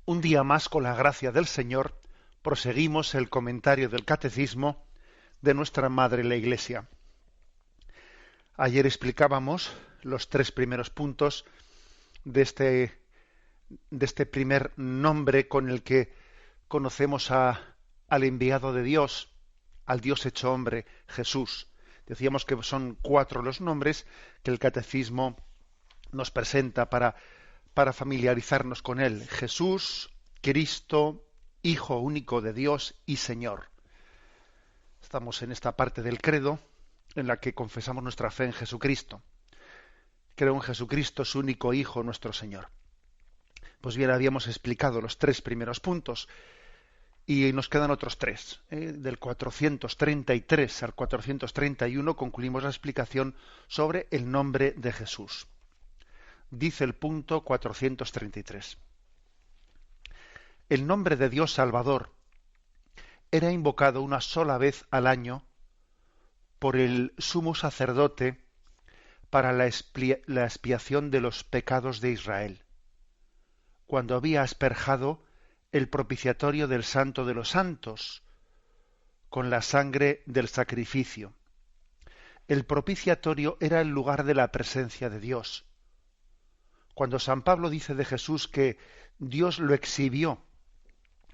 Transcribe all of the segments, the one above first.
Un día más, con la gracia del Señor, proseguimos el comentario del Catecismo de nuestra Madre la Iglesia. Ayer explicábamos los tres primeros puntos de este primer nombre con el que conocemos al enviado de Dios, al Dios hecho hombre, Jesús. Decíamos que son 4 los nombres que el Catecismo nos presenta para familiarizarnos con él. Jesús, Cristo, Hijo único de Dios y Señor. Estamos en esta parte del credo en la que confesamos nuestra fe en Jesucristo. Creo en Jesucristo, su único Hijo, nuestro Señor. Pues bien, habíamos explicado los 3 primeros puntos y nos quedan otros 3. Del 433 al 431 concluimos la explicación sobre el nombre de Jesús. Dice el punto 433. El nombre de Dios Salvador era invocado una sola vez al año por el sumo sacerdote para la expiación de los pecados de Israel, cuando había asperjado el propiciatorio del Santo de los Santos con la sangre del sacrificio. El propiciatorio era el lugar de la presencia de Dios. Cuando San Pablo dice de Jesús que Dios lo exhibió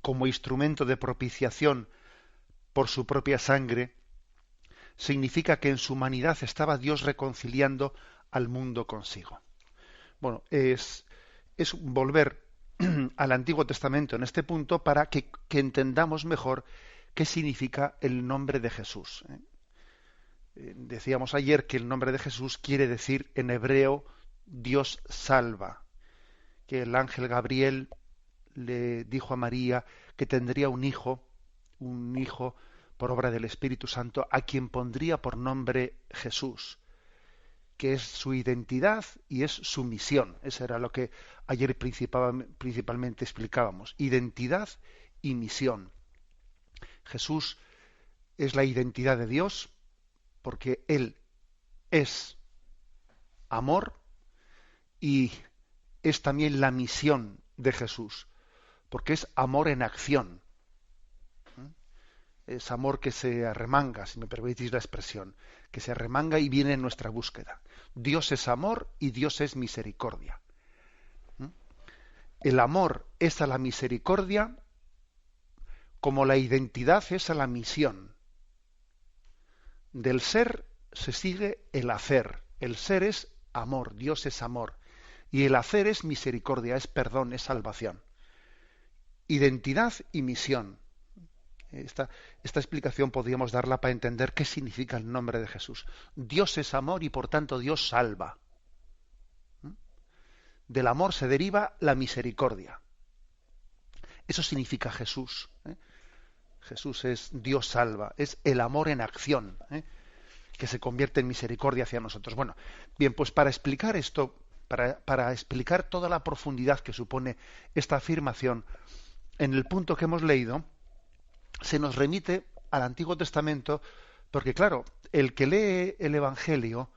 como instrumento de propiciación por su propia sangre, significa que en su humanidad estaba Dios reconciliando al mundo consigo. Bueno, es volver al Antiguo Testamento en este punto para que entendamos mejor qué significa el nombre de Jesús. Decíamos ayer que el nombre de Jesús quiere decir en hebreo Dios salva, que el ángel Gabriel le dijo a María que tendría un hijo por obra del Espíritu Santo, a quien pondría por nombre Jesús, que es su identidad y es su misión. Eso era lo que ayer principalmente explicábamos, identidad y misión. Jesús es la identidad de Dios porque Él es amor y es también la misión de Jesús, porque es amor en acción. Es amor que se arremanga, si me permitís la expresión, que se arremanga y viene en nuestra búsqueda. Dios es amor y Dios es misericordia. El amor es a la misericordia como la identidad es a la misión. Del ser se sigue el hacer. El ser es amor, Dios es amor. Y el hacer es misericordia, es perdón, es salvación. Identidad y misión. Esta explicación podríamos darla para entender qué significa el nombre de Jesús. Dios es amor y por tanto Dios salva. Del amor se deriva la misericordia. Eso significa Jesús. Jesús es Dios salva, es el amor en acción, que se convierte en misericordia hacia nosotros. Bueno, bien, pues para explicar esto, para explicar toda la profundidad que supone esta afirmación, en el punto que hemos leído, se nos remite al Antiguo Testamento, porque claro, el que lee el Evangelio,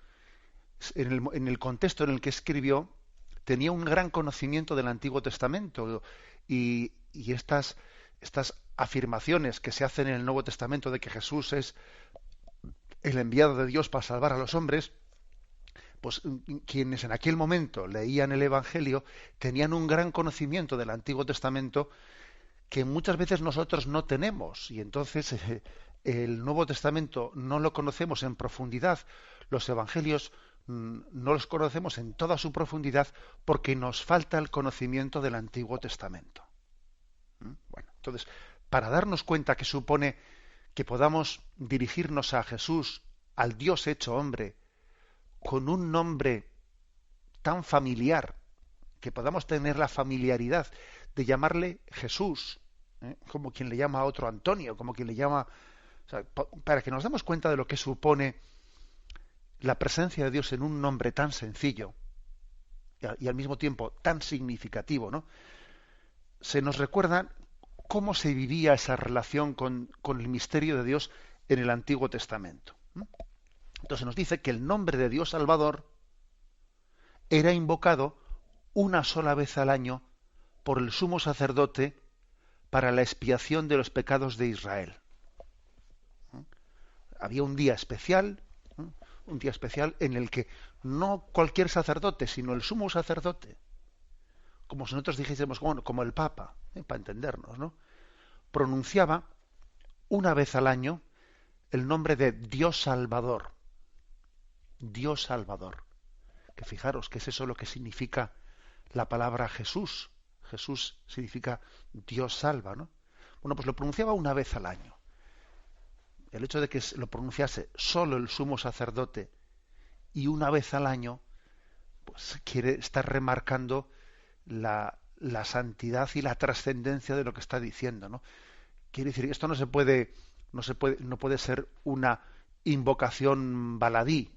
en el contexto en el que escribió, tenía un gran conocimiento del Antiguo Testamento, y estas afirmaciones que se hacen en el Nuevo Testamento de que Jesús es el enviado de Dios para salvar a los hombres, pues quienes en aquel momento leían el Evangelio tenían un gran conocimiento del Antiguo Testamento que muchas veces nosotros no tenemos, y entonces el Nuevo Testamento no lo conocemos en profundidad, los Evangelios no los conocemos en toda su profundidad porque nos falta el conocimiento del Antiguo Testamento. Bueno, entonces, para darnos cuenta que supone que podamos dirigirnos a Jesús, al Dios hecho hombre, con un nombre tan familiar, que podamos tener la familiaridad de llamarle Jesús, como quien le llama a otro Antonio, como quien le llama, o sea, para que nos demos cuenta de lo que supone la presencia de Dios en un nombre tan sencillo y al mismo tiempo tan significativo, ¿no? Se nos recuerda cómo se vivía esa relación con el misterio de Dios en el Antiguo Testamento. Entonces nos dice que el nombre de Dios Salvador era invocado una sola vez al año por el sumo sacerdote para la expiación de los pecados de Israel. Había un día especial, un día especial en el que no cualquier sacerdote, sino el sumo sacerdote, como si nosotros dijésemos, bueno, como el Papa, para entendernos, ¿no? Pronunciaba una vez al año el nombre de Dios Salvador. Dios Salvador. Que fijaros que es eso lo que significa la palabra Jesús. Jesús significa Dios salva, ¿no? Bueno, pues lo pronunciaba una vez al año. El hecho de que lo pronunciase solo el sumo sacerdote y una vez al año, pues quiere estar remarcando la santidad y la trascendencia de lo que está diciendo, ¿no? Quiere decir que esto no puede ser una invocación baladí,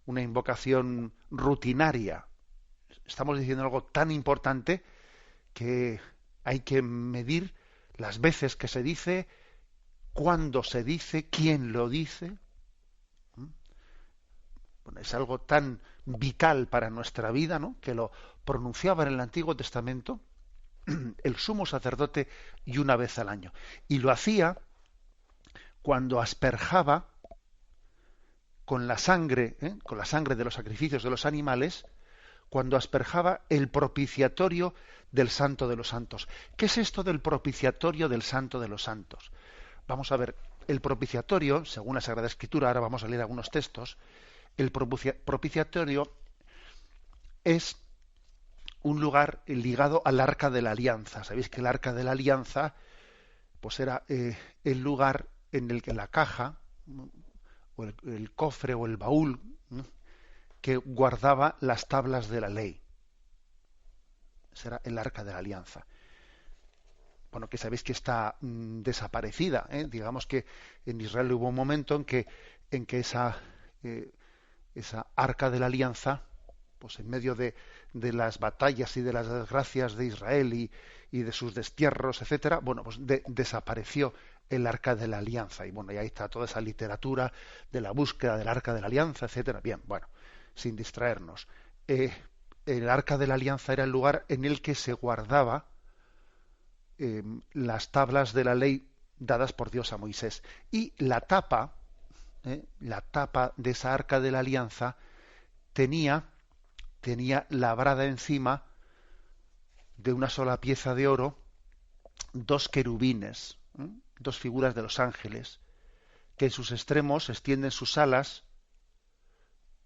una invocación rutinaria. Estamos diciendo algo tan importante que hay que medir las veces que se dice, cuándo se dice, quién lo dice. Bueno, es algo tan vital para nuestra vida, ¿no? Que lo pronunciaba en el Antiguo Testamento el sumo sacerdote y una vez al año. Y lo hacía cuando asperjaba con la sangre de los sacrificios de los animales, cuando asperjaba el propiciatorio del Santo de los Santos. ¿Qué es esto del propiciatorio del Santo de los Santos? Vamos a ver, el propiciatorio, según la Sagrada Escritura, ahora vamos a leer algunos textos, el propiciatorio es un lugar ligado al Arca de la Alianza. Sabéis que el Arca de la Alianza pues era el lugar en el que la caja, o el cofre o el baúl, ¿no?, que guardaba las tablas de la ley. Ese era el Arca de la Alianza. Bueno, que sabéis que está desaparecida. Digamos que en Israel hubo un momento en que esa Arca de la Alianza, pues en medio de las batallas y de las desgracias de Israel y de sus destierros, etcétera, bueno, pues desapareció el Arca de la Alianza. Y bueno, y ahí está toda esa literatura de la búsqueda del Arca de la Alianza, etcétera. Bien, bueno, sin distraernos. El Arca de la Alianza era el lugar en el que se guardaba las tablas de la ley dadas por Dios a Moisés. Y la tapa de esa Arca de la Alianza tenía labrada encima de una sola pieza de oro dos querubines, dos figuras de los ángeles, que en sus extremos extienden sus alas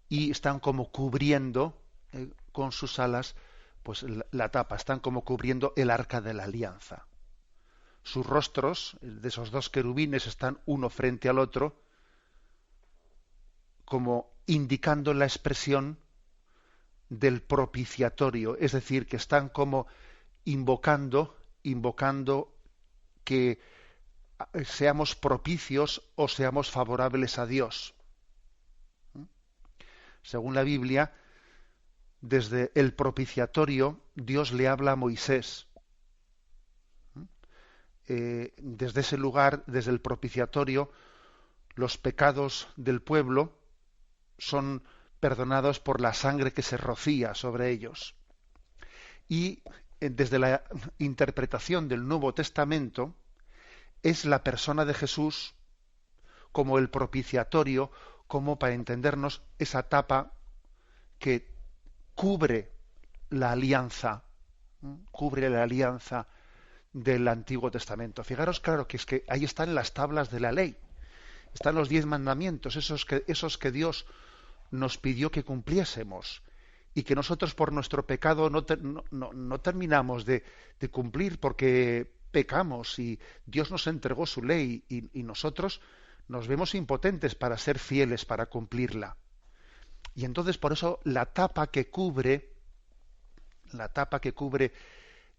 y están como cubriendo con sus alas pues la tapa, están como cubriendo el Arca de la Alianza. Sus rostros de esos dos querubines están uno frente al otro, como indicando la expresión del propiciatorio, es decir, que están como invocando que seamos propicios o seamos favorables a Dios. Según la Biblia, desde el propiciatorio Dios le habla a Moisés. Desde ese lugar, desde el propiciatorio, los pecados del pueblo son perdonados por la sangre que se rocía sobre ellos. Y desde la interpretación del Nuevo Testamento es la persona de Jesús como el propiciatorio, como, para entendernos, esa tapa que cubre la alianza del Antiguo Testamento. Fijaros, claro, que es que ahí están las tablas de la ley, están los 10 mandamientos, esos que Dios nos pidió que cumpliésemos y que nosotros por nuestro pecado no terminamos de cumplir porque pecamos y Dios nos entregó su ley y nosotros nos vemos impotentes para ser fieles, para cumplirla. Y entonces por eso la tapa que cubre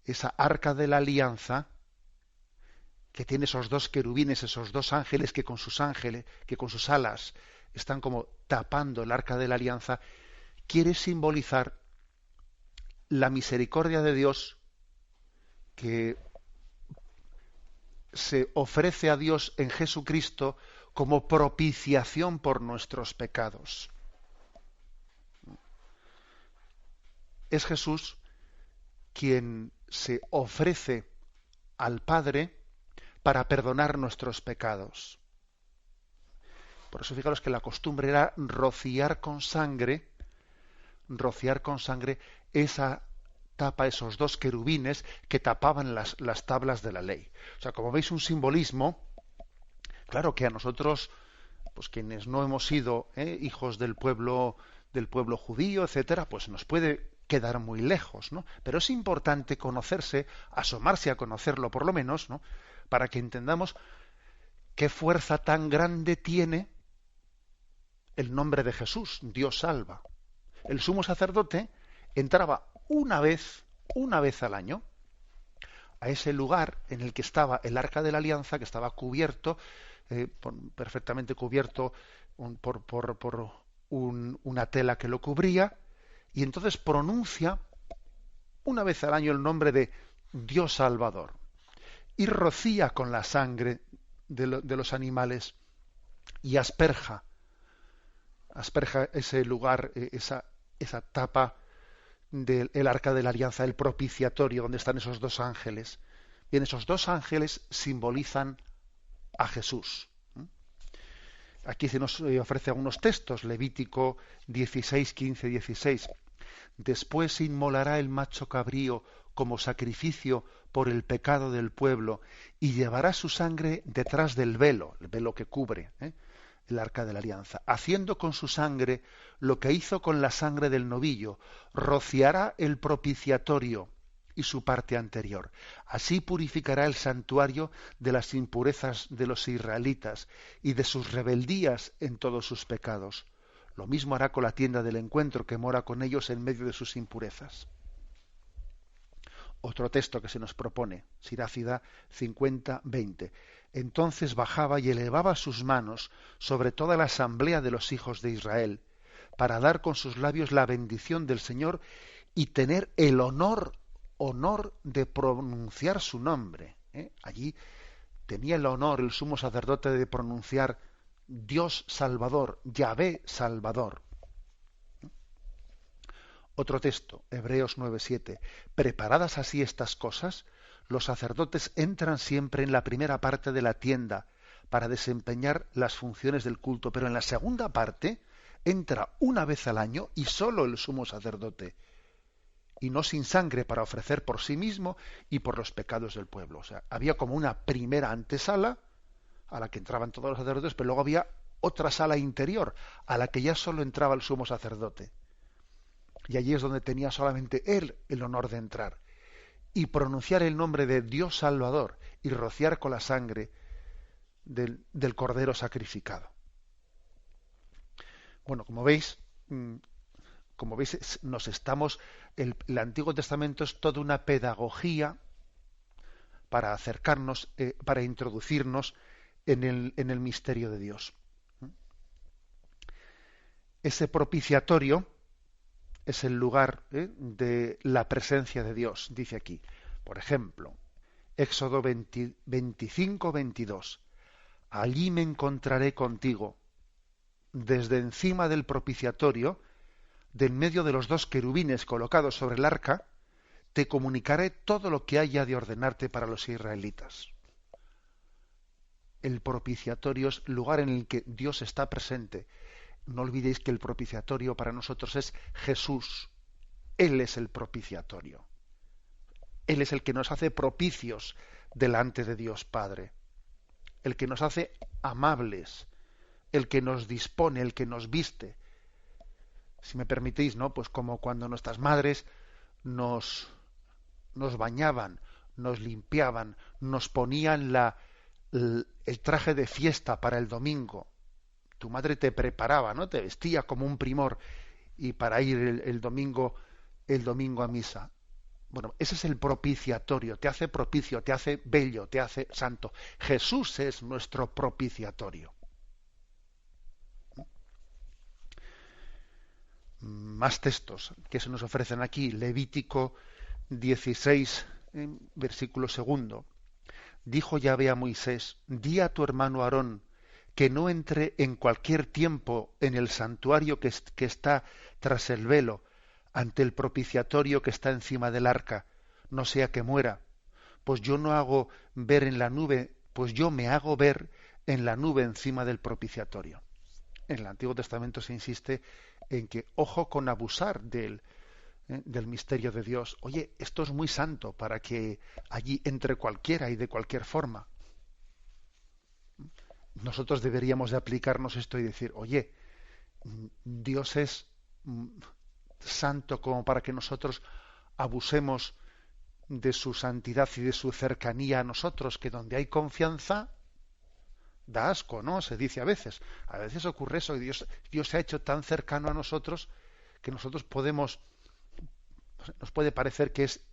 esa Arca de la Alianza, que tiene esos dos querubines, esos dos ángeles que con sus alas están como tapando el Arca de la Alianza, quiere simbolizar la misericordia de Dios que se ofrece a Dios en Jesucristo como propiciación por nuestros pecados. Es Jesús quien se ofrece al Padre para perdonar nuestros pecados. Por eso fijaros que la costumbre era rociar con sangre esa tapa, esos dos querubines que tapaban las tablas de la ley. O sea, como veis, un simbolismo, claro que a nosotros, pues quienes no hemos sido hijos del pueblo judío, etcétera, pues nos puede quedar muy lejos, ¿no? Pero es importante conocerse, asomarse a conocerlo por lo menos, ¿no? Para que entendamos qué fuerza tan grande tiene el nombre de Jesús, Dios salva. El sumo sacerdote entraba una vez al año, a ese lugar en el que estaba el Arca de la Alianza, que estaba cubierto, perfectamente cubierto por una tela que lo cubría, y entonces pronuncia una vez al año el nombre de Dios Salvador, y rocía con la sangre de los animales, y asperja ese lugar, esa tapa del Arca de la Alianza, el propiciatorio, donde están esos dos ángeles. Bien, esos dos ángeles simbolizan a Jesús. Aquí se nos ofrece algunos textos, Levítico 16, 15, 16. Después inmolará el macho cabrío como sacrificio por el pecado del pueblo y llevará su sangre detrás del velo, el velo que cubre el Arca de la Alianza, haciendo con su sangre lo que hizo con la sangre del novillo, rociará el propiciatorio y su parte anterior. Así purificará el santuario de las impurezas de los israelitas y de sus rebeldías en todos sus pecados. Lo mismo hará con la tienda del encuentro que mora con ellos en medio de sus impurezas. Otro texto que se nos propone, Sirácida 50, 20. Entonces bajaba y elevaba sus manos sobre toda la asamblea de los hijos de Israel, para dar con sus labios la bendición del Señor y tener el honor de pronunciar su nombre. Allí tenía el honor el sumo sacerdote de pronunciar Dios Salvador, Yahvé Salvador. Otro texto, Hebreos 9:7. Preparadas así estas cosas, los sacerdotes entran siempre en la primera parte de la tienda para desempeñar las funciones del culto, pero en la segunda parte entra una vez al año y solo el sumo sacerdote, y no sin sangre, para ofrecer por sí mismo y por los pecados del pueblo. O sea, había como una primera antesala a la que entraban todos los sacerdotes, pero luego había otra sala interior a la que ya solo entraba el sumo sacerdote. Y allí es donde tenía solamente él el honor de entrar y pronunciar el nombre de Dios Salvador y rociar con la sangre del cordero sacrificado. Bueno, como veis, el Antiguo Testamento es toda una pedagogía para acercarnos, para introducirnos en el misterio de Dios. Ese propiciatorio es el lugar de la presencia de Dios, dice aquí. Por ejemplo, Éxodo 25, 22. Allí me encontraré contigo, desde encima del propiciatorio, de en medio de los dos querubines colocados sobre el arca, te comunicaré todo lo que haya de ordenarte para los israelitas. El propiciatorio es lugar en el que Dios está presente. No olvidéis que el propiciatorio para nosotros es Jesús. Él es el propiciatorio. Él es el que nos hace propicios delante de Dios Padre. El que nos hace amables. El que nos dispone, el que nos viste. Si me permitís, ¿no? Pues como cuando nuestras madres nos bañaban, nos limpiaban, nos ponían el traje de fiesta para el domingo. Tu madre te preparaba, ¿no? Te vestía como un primor y para ir el domingo a misa. Bueno, ese es el propiciatorio, te hace propicio, te hace bello, te hace santo. Jesús es nuestro propiciatorio. Más textos que se nos ofrecen aquí. Levítico 16, versículo 2. Dijo Yahvé a Moisés: di a tu hermano Aarón que no entre en cualquier tiempo en el santuario que está tras el velo, ante el propiciatorio que está encima del arca, no sea que muera. Pues yo no hago ver en la nube, pues yo me hago ver en la nube encima del propiciatorio. En el Antiguo Testamento se insiste en que ojo con abusar del misterio de Dios. Oye, esto es muy santo para que allí entre cualquiera y de cualquier forma. Nosotros deberíamos de aplicarnos esto y decir, oye, Dios es santo como para que nosotros abusemos de su santidad y de su cercanía a nosotros, que donde hay confianza da asco, ¿no? Se dice a veces. A veces ocurre eso y Dios se ha hecho tan cercano a nosotros que nosotros nos puede parecer que es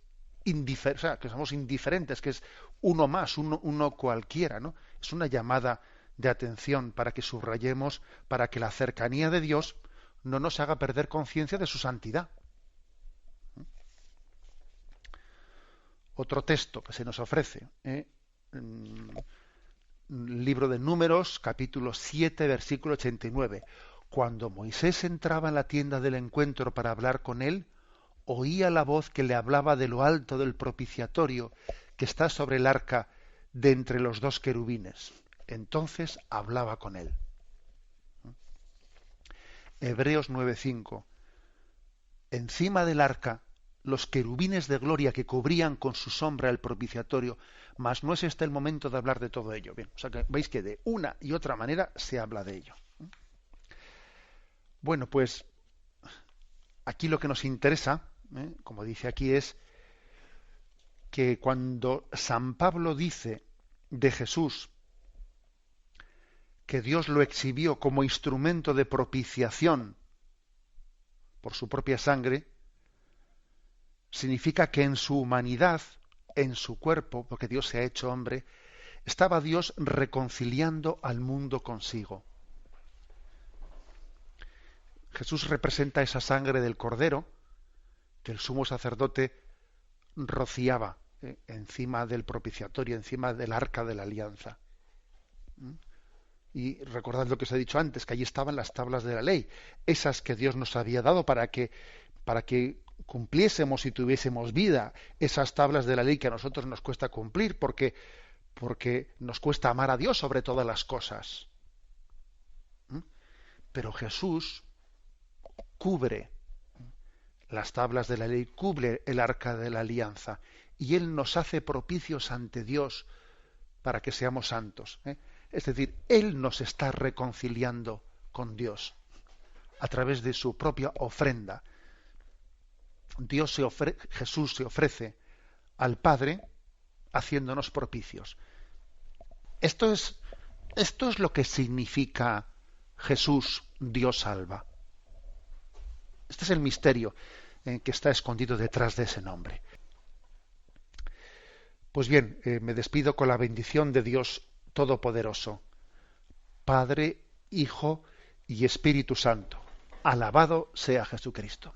o sea, que somos indiferentes, que es uno más, uno cualquiera, ¿no? Es una llamada de atención para que subrayemos, para que la cercanía de Dios no nos haga perder conciencia de su santidad. Otro texto que se nos ofrece, libro de Números, capítulo 7, versículo 89. Cuando Moisés entraba en la tienda del encuentro para hablar con él, oía la voz que le hablaba de lo alto del propiciatorio que está sobre el arca de entre los dos querubines. Entonces hablaba con él. Hebreos 9:5. Encima del arca, los querubines de gloria que cubrían con su sombra el propiciatorio, mas no es este el momento de hablar de todo ello. Bien, o sea que veis que de una y otra manera se habla de ello. Bueno, pues aquí lo que nos interesa, como dice aquí, es que cuando San Pablo dice de Jesús que Dios lo exhibió como instrumento de propiciación por su propia sangre, significa que en su humanidad, en su cuerpo, porque Dios se ha hecho hombre, estaba Dios reconciliando al mundo consigo. Jesús representa esa sangre del Cordero que el sumo sacerdote rociaba encima del propiciatorio, encima del arca de la alianza. Y recordad lo que os he dicho antes, que allí estaban las tablas de la ley, esas que Dios nos había dado para que cumpliésemos y tuviésemos vida, esas tablas de la ley que a nosotros nos cuesta cumplir porque nos cuesta amar a Dios sobre todas las cosas. Pero Jesús cubre las tablas de la ley, cubre el arca de la alianza y Él nos hace propicios ante Dios para que seamos santos. Es decir, Él nos está reconciliando con Dios a través de su propia ofrenda. Jesús se ofrece al Padre haciéndonos propicios. Esto es lo que significa Jesús, Dios salva. Este es el misterio que está escondido detrás de ese nombre. Pues bien, me despido con la bendición de Dios Todopoderoso, Padre, Hijo y Espíritu Santo. Alabado sea Jesucristo.